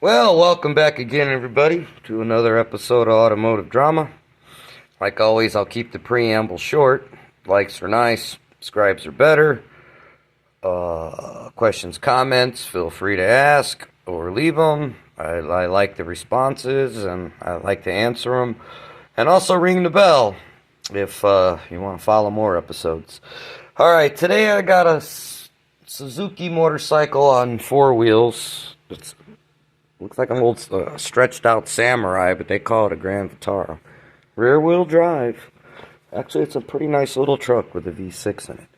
Well, welcome back again, everybody, to another episode of Automotive Drama. Like always, I'll keep the preamble short. Likes are nice, subscribes are better. Questions, comments, feel free to ask or leave them. I like the responses and I like to answer them. And also ring the bell if you want to follow more episodes. Alright, today I got a Suzuki motorcycle on four wheels. Looks like an old stretched out Samurai, but they call it a Grand Vitara. Rear wheel drive. Actually, it's a pretty nice little truck with a V6 in it.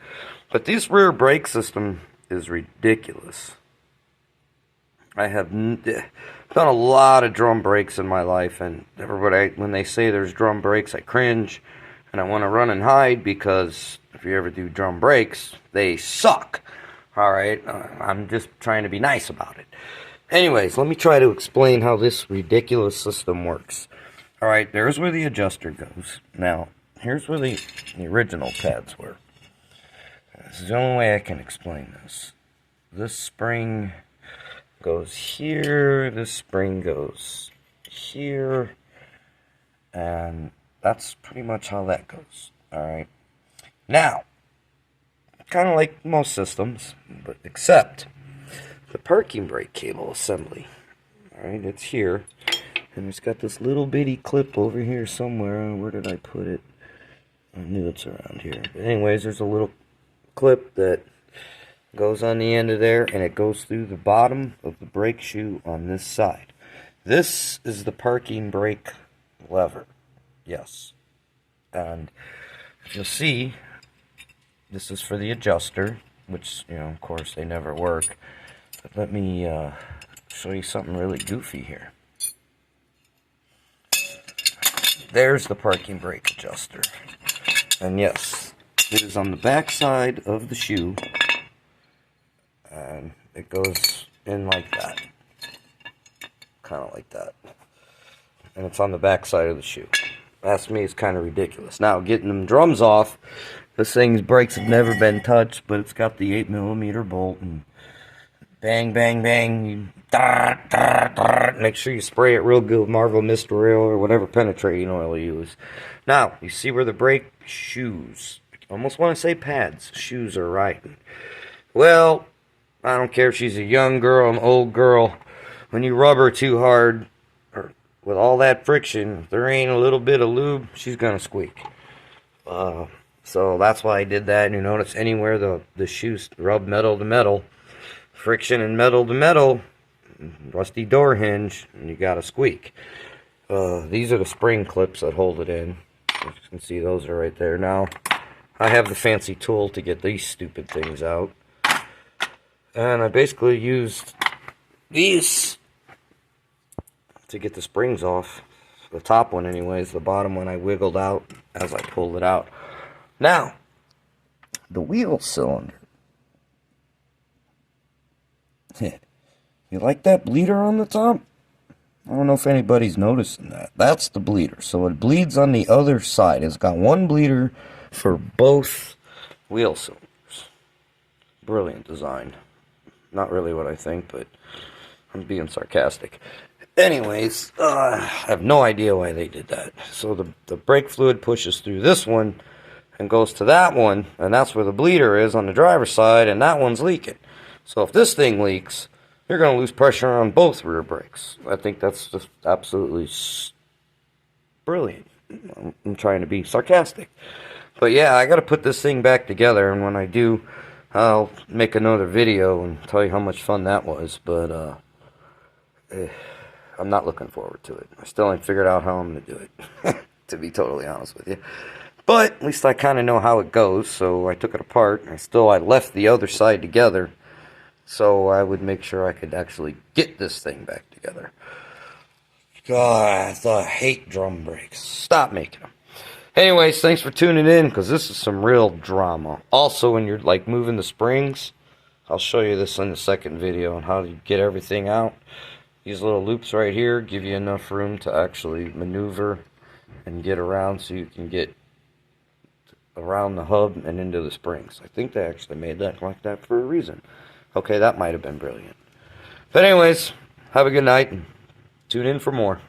But this rear brake system is ridiculous. I have done a lot of drum brakes in my life, and everybody, when they say there's drum brakes, I cringe, and I want to run and hide, because if you ever do drum brakes, they suck. Alright, I'm just trying to be nice about it. Anyways, let me try to explain how this ridiculous system works. Alright, there's where the adjuster goes. Now, here's where the original pads were. This is the only way I can explain this. This spring goes here, this spring goes here, and that's pretty much how that goes. Alright. Now, kind of like most systems, but except the parking brake cable assembly. Alright, it's here. And it's got this little bitty clip over here somewhere. Where did I put it? I knew it's around here. But anyways, there's a little clip that goes on the end of there, and it goes through the bottom of the brake shoe on this side. This is the parking brake lever. Yes. And if you'll see, this is for the adjuster, which, you know, of course, they never work. But let me show you something really goofy here. There's the parking brake adjuster. And yes, it is on the back side of the shoe. And it goes in like that. Kind of like that. And it's on the back side of the shoe. Ask me, it's kind of ridiculous. Now, getting them drums off, this thing's brakes have never been touched, but it's got the 8mm bolt, and bang, bang, bang. You make sure you spray it real good with Marvel Mist Oil or whatever penetrating oil you use. Now, you see where the brake shoes, I almost want to say pads, shoes are riding. Well, I don't care if she's a young girl, an old girl. When you rub her too hard, or with all that friction, if there ain't a little bit of lube, she's going to squeak. So that's why I did that. And you notice anywhere the shoes rub metal to metal, friction and metal to metal, rusty door hinge, and you got a squeak. These are the spring clips that hold it in. As you can see, those are right there. Now, I have the fancy tool to get these stupid things out. And I basically used these to get the springs off. The top one anyways, the bottom one I wiggled out as I pulled it out. Now, the wheel cylinder. You like that bleeder on the top? I don't know if anybody's noticing that. That's the bleeder. So it bleeds on the other side. It's got one bleeder for both wheel cylinders. Brilliant design. Not really what I think, but I'm being sarcastic. Anyways, I have no idea why they did that. So the brake fluid pushes through this one and goes to that one, and that's where the bleeder is on the driver's side, and that one's leaking. So if this thing leaks, you're going to lose pressure on both rear brakes. I think that's just absolutely brilliant. I'm trying to be sarcastic. But yeah, I got to put this thing back together, and when I do, I'll make another video and tell you how much fun that was. But I'm not looking forward to it. I still ain't figured out how I'm going to do it, to be totally honest with you. But at least I kind of know how it goes, so I took it apart. I left the other side together, so I would make sure I could actually get this thing back together. God, I hate drum brakes. Stop making them. Anyways, thanks for tuning in, because this is some real drama. Also, when you're like moving the springs, I'll show you this in the second video on how to get everything out. These little loops right here give you enough room to actually maneuver and get around, so you can get around the hub and into the springs. I think they actually made that like that for a reason. Okay, that might have been brilliant. But anyways, Have a good night and tune in for more.